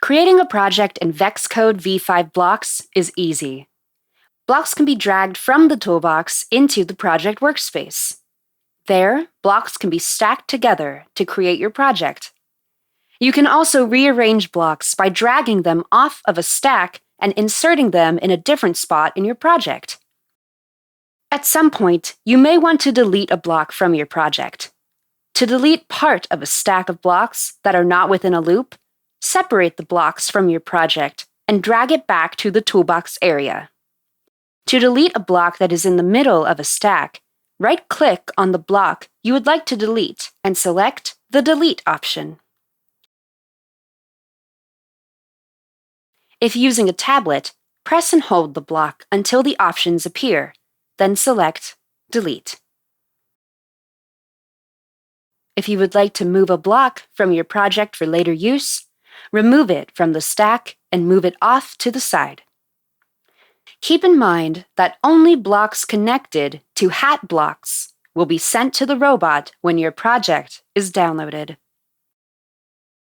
Creating a project in VEX Code V5 blocks is easy. Blocks can be dragged from the toolbox into the project workspace. There, blocks can be stacked together to create your project. You can also rearrange blocks by dragging them off of a stack and inserting them in a different spot in your project. At some point, you may want to delete a block from your project. To delete part of a stack of blocks that are not within a loop, separate the blocks from your project and drag it back to the toolbox area. To delete a block that is in the middle of a stack, right-click on the block you would like to delete and select the Delete option. If using a tablet, press and hold the block until the options appear, then select Delete. If you would like to move a block from your project for later use, remove it from the stack and move it off to the side. Keep in mind that only blocks connected to hat blocks will be sent to the robot when your project is downloaded.